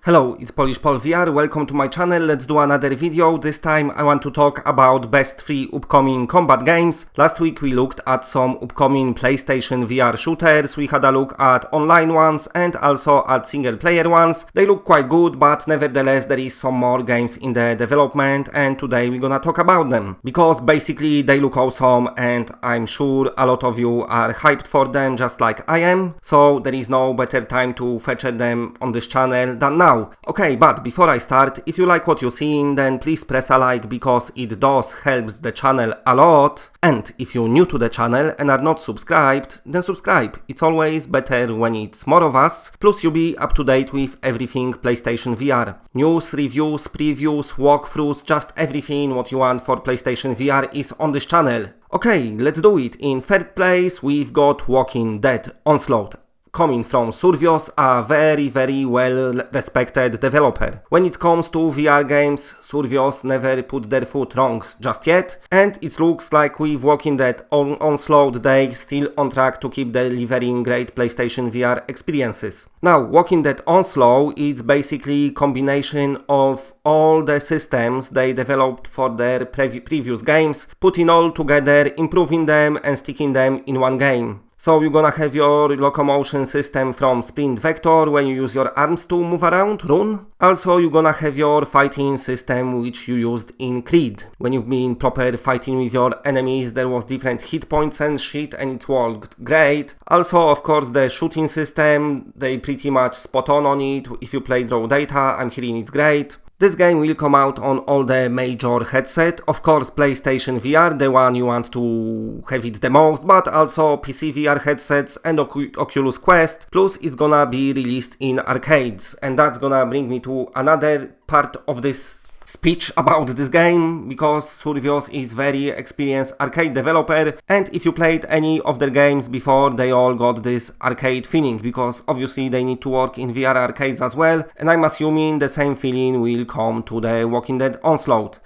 Hello, it's Polish Paul VR, welcome to my channel, let's do another video. This time I want to talk about best 3 upcoming combat games. Last week we looked at some upcoming PlayStation VR shooters, we had a look at online ones and also at single player ones. They look quite good, but nevertheless there is some more games in the development and today we're gonna talk about them. Because basically they look awesome and I'm sure a lot of you are hyped for them just like I am. So there is no better time to feature them on this channel than now. Okay, but before I start, if you like what you're seeing, then please press a like because it does helps the channel a lot. And if you're new to the channel and are not subscribed, then subscribe. It's always better when it's more of us. Plus you'll be up to date with everything PlayStation VR. News, reviews, previews, walkthroughs, just everything what you want for PlayStation VR is on this channel. Okay, let's do it. In third place, we've got Walking Dead Onslaught. Coming from Survios, a very well respected developer. When it comes to VR games, Survios never put their foot wrong just yet, and it looks like with Walking Dead Onslaught they still on track to keep delivering great PlayStation VR experiences. Now, Walking Dead Onslaught is basically combination of all the systems they developed for their previous games, putting all together, improving them and sticking them in one game. So you're gonna have your locomotion system from sprint vector when you use your arms to move around, run. Also you're gonna have your fighting system which you used in Creed. When you've been proper fighting with your enemies there was different hit points and shit and it worked great. Also of course the shooting system, they pretty much spot on it. If you played raw data, I'm hearing it's great. This game will come out on all the major headsets, of course PlayStation VR, the one you want to have it the most, but also PC VR headsets and Oculus Quest, plus it's gonna be released in arcades. And that's gonna bring me to another part of this speech about this game, because Survios is very experienced arcade developer, and if you played any of their games before, they all got this arcade feeling, because obviously they need to work in VR arcades as well, and I'm assuming the same feeling will come to the Walking Dead Onslaught.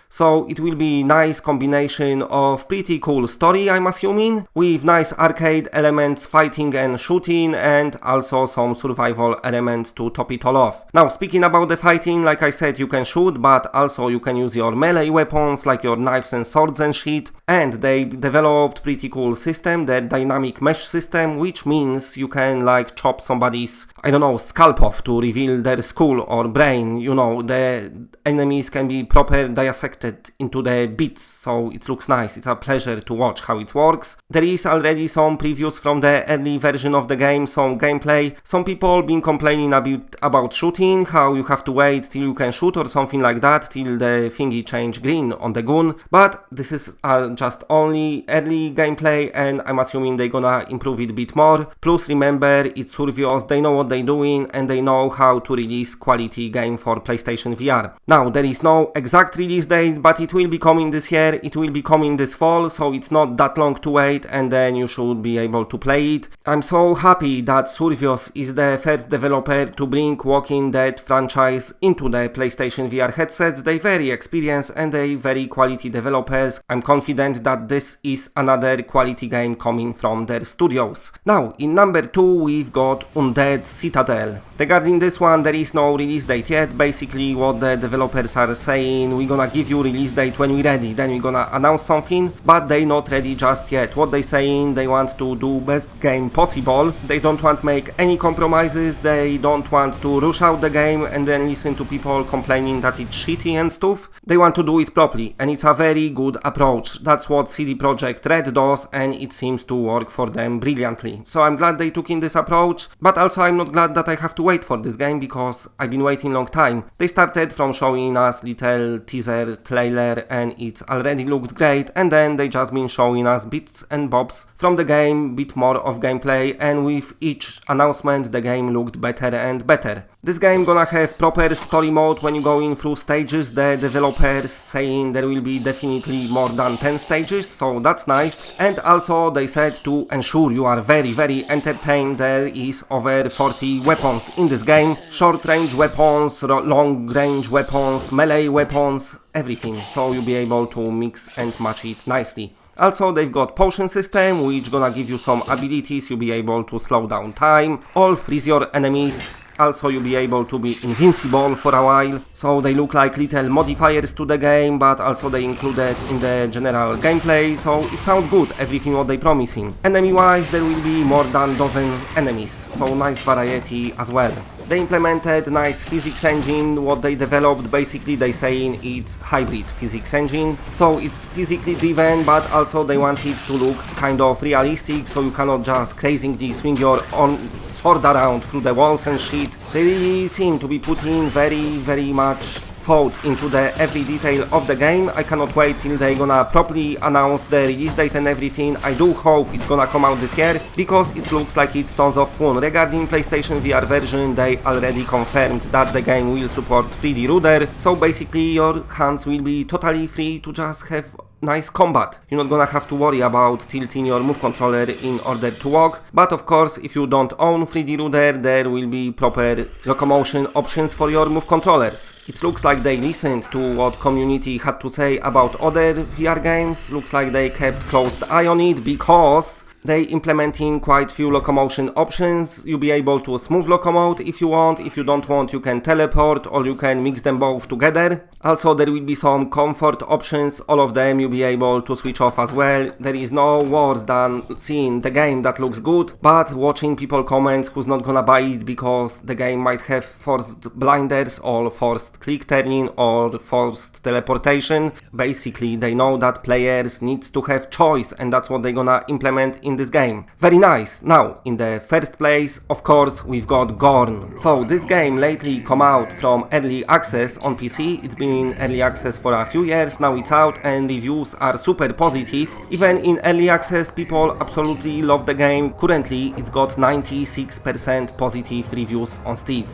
So it will be nice combination of pretty cool story, I'm assuming, with nice arcade elements, fighting and shooting, and also some survival elements to top it all off. Now speaking about the fighting, like I said, you can shoot, but also you can use your melee weapons like your knives and swords and shit. And they developed pretty cool system, the dynamic mesh system, which means you can like chop somebody's, I don't know, scalp off to reveal their skull or brain. You know, the enemies can be proper dissected into the bits, so it looks nice. It's a pleasure to watch how it works. There is already some previews from the early version of the game, some gameplay. Some people been complaining a bit about shooting, how you have to wait till you can shoot or something like that, till the thingy change green on the gun. But this is just only early gameplay and I'm assuming they're gonna improve it a bit more. Plus remember, it's Survios, they know what they're doing and they know how to release quality game for PlayStation VR. Now there is no exact release date, but it will be coming this year, it will be coming this fall, so it's not that long to wait and then you should be able to play it. I'm so happy that Survios is the first developer to bring Walking Dead franchise into the PlayStation VR headsets. They're very experienced and they're very quality developers. I'm confident that this is another quality game coming from their studios. Now, in number 2 we've got Undead Citadel. Regarding this one, there is no release date yet. Basically what the developers are saying, we're gonna give you release date when we're ready, then we're gonna announce something, but they're not ready just yet. What they saying, they want to do best game possible, they don't want to make any compromises, they don't want to rush out the game and then listen to people complaining that it's shitty and stuff. They want to do it properly and it's a very good approach. That's what CD Projekt Red does and it seems to work for them brilliantly. So I'm glad they took in this approach, but also I'm not glad that I have to wait for this game because I've been waiting long time. They started from showing us little teaser trailer and it's already looked great, and then they just been showing us bits and bobs from the game, bit more of gameplay, and with each announcement the game looked better and better. This game gonna have proper story mode when you go in through stages. The developers saying there will be definitely more than 10 stages, so that's nice. And also they said to ensure you are very entertained, there is over 40 weapons in this game. Short range weapons, long range weapons, melee weapons, everything, so you'll be able to mix and match it nicely. Also, they've got potion system, which gonna give you some abilities. You'll be able to slow down time, or freeze your enemies, Also you'll be able to be invincible for a while. So they look like little modifiers to the game, but also they included in the general gameplay, so it sounds good, everything what they promising. Enemy wise, there will be more than a dozen enemies, so nice variety as well. They implemented nice physics engine, what they developed, basically they saying it's hybrid physics engine, so it's physically driven, but also they want it to look kind of realistic, so you cannot just crazily swing your own sword around through the walls and shit. They really seem to be putting very much thought into the every detail of the game. I cannot wait till they gonna properly announce the release date and everything. I do hope it's gonna come out this year, because it looks like it's tons of fun. Regarding PlayStation VR version, they already confirmed that the game will support 3D rudder, so basically your hands will be totally free to just have nice combat. You're not gonna have to worry about tilting your move controller in order to walk, but of course if you don't own 3D rudder, there will be proper locomotion options for your move controllers. It looks like they listened to what community had to say about other VR games. Looks like they kept close eye on it, because they implementing quite few locomotion options. You'll be able to smooth locomote if you want. If you don't want, you can teleport, or you can mix them both together. Also there will be some comfort options, all of them you'll be able to switch off as well. There is no worse than seeing the game that looks good, but watching people comments who's not gonna buy it because the game might have forced blinders or forced click turning or forced teleportation. Basically they know that players needs to have choice, and that's what they're gonna implement in this game. Very nice. Now in the first place, of course, we've got GORN. So this game lately come out from early access on PC. It's been in early access for a few years, now it's out and reviews are super positive. Even in early access people absolutely love the game. Currently it's got 96% positive reviews on Steam.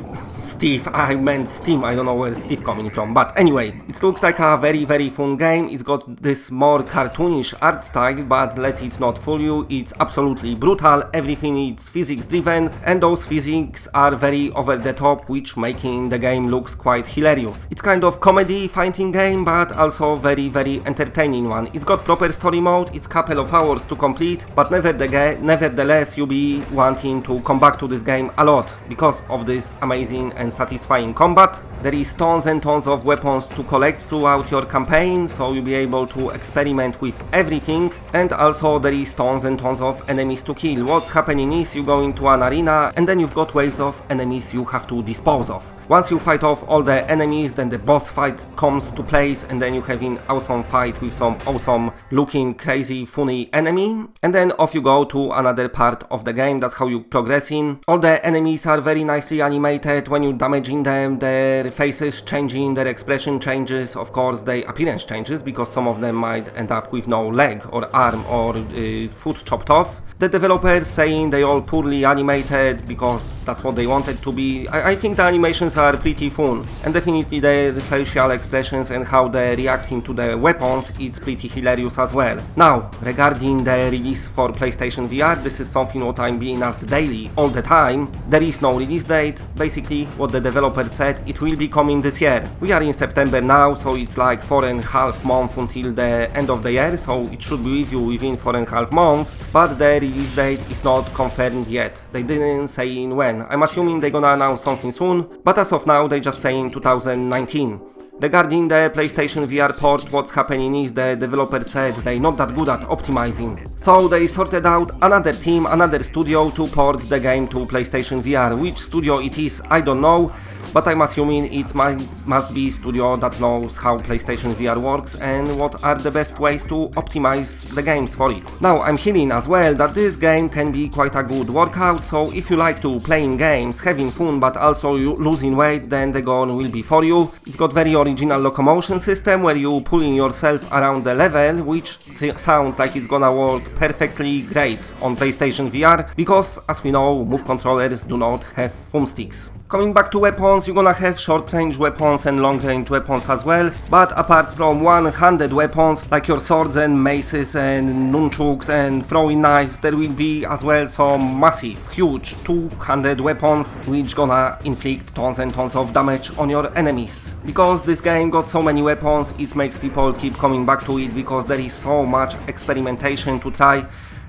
I meant Steam, I don't know where Steve coming from, but anyway, it looks like a very fun game. It's got this more cartoonish art style, but let it not fool you, it's absolutely brutal. Everything is physics driven, and those physics are very over the top, which making the game looks quite hilarious. It's kind of comedy fighting game, but also very entertaining one. It's got proper story mode, it's couple of hours to complete, but nevertheless you'll be wanting to come back to this game a lot because of this amazing and satisfying combat. There is tons and tons of weapons to collect throughout your campaign, so you'll be able to experiment with everything, and also there is tons and tons of enemies to kill. What's happening is you go into an arena and then you've got waves of enemies you have to dispose of. Once you fight off all the enemies, then the boss fight comes to place, and then you have an awesome fight with some awesome looking crazy funny enemy, and then off you go to another part of the game. That's how you progressing. All the enemies are very nicely animated. When you're damaging them, their faces changing, their expression changes, of course their appearance changes, because some of them might end up with no leg or arm or foot chopped off. The developers saying they all poorly animated because that's what they wanted to be. I think the animations are pretty fun, and definitely their facial expressions and how they're reacting to the weapons, it's pretty hilarious as well. Now, regarding the release for PlayStation VR, this is something what I'm being asked daily, all the time. There is no release date. Basically, what the developer said, it will be coming this year. We are in September now, so it's like 4.5 months until the end of the year, so it should be with you within 4.5 months, but the release date is not confirmed yet. They didn't say when. I'm assuming they're gonna announce something soon, but as of now, they just saying 2019. Regarding the PlayStation VR port, what's happening is the developer said they're not that good at optimizing. So they sorted out another team, another studio to port the game to PlayStation VR. Which studio it is, I don't know, but I'm assuming it must be a studio that knows how PlayStation VR works and what are the best ways to optimize the games for it. Now, I'm hearing as well that this game can be quite a good workout, so if you like to playing games, having fun but also losing weight, then the GORN will be for you. It's got very original locomotion system where you pulling yourself around the level, which sounds like it's gonna work perfectly great on PlayStation VR, because as we know, move controllers do not have thumbsticks. Coming back to weapons, you're gonna have short-range weapons and long-range weapons as well, but apart from one-handed weapons like your swords and maces and nunchucks and throwing knives, there will be as well some massive, huge two-handed weapons which gonna inflict tons and tons of damage on your enemies. Because this game got so many weapons, it makes people keep coming back to it because there is so much experimentation to try.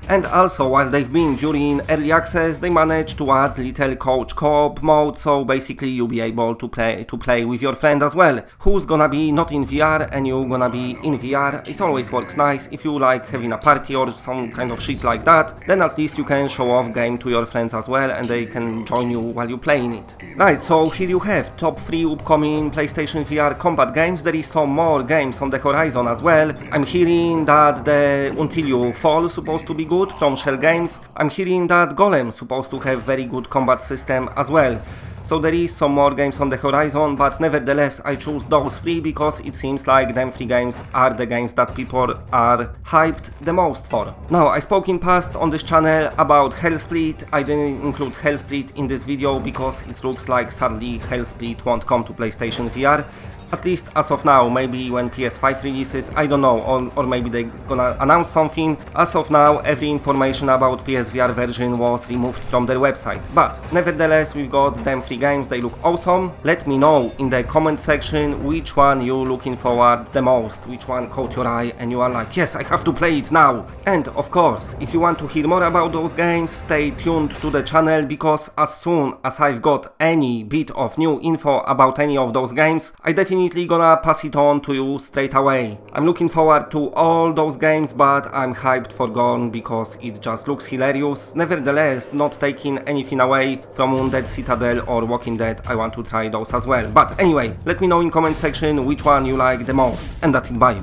And also, while they've been during early access, they managed to add little coach co-op mode, so basically you'll be able to play with your friend as well, who's gonna be not in VR and you're gonna be in VR. It always works nice. If you like having a party or some kind of shit like that, then at least you can show off game to your friends as well and they can join you while you're playing it. Right, so here you have top 3 upcoming PlayStation VR combat games. There is some more games on the horizon as well. I'm hearing that the Until You Fall is supposed to be good from Shell Games. I'm hearing that Golem is supposed to have very good combat system as well. So there is some more games on the horizon, but nevertheless I choose those 3 because it seems like them 3 games are the games that people are hyped the most for. Now, I spoke in past on this channel about Hellsplit. I didn't include Hellsplit in this video because it looks like sadly Hellsplit won't come to PlayStation VR. At least as of now. Maybe when PS5 releases, I don't know, or maybe they're gonna announce something. As of now, every information about PSVR version was removed from their website. But nevertheless, we've got them 3 games, they look awesome. Let me know in the comment section which one you're looking forward the most, which one caught your eye and you are like, yes, I have to play it now. And of course, if you want to hear more about those games, stay tuned to the channel, because as soon as I've got any bit of new info about any of those games, I definitely gonna pass it on to you straight away. I'm looking forward to all those games, but I'm hyped for GORN because it just looks hilarious. Nevertheless, not taking anything away from Undead, Citadel or Walking Dead, I want to try those as well. But anyway, let me know in comment section which one you like the most. And that's it, bye.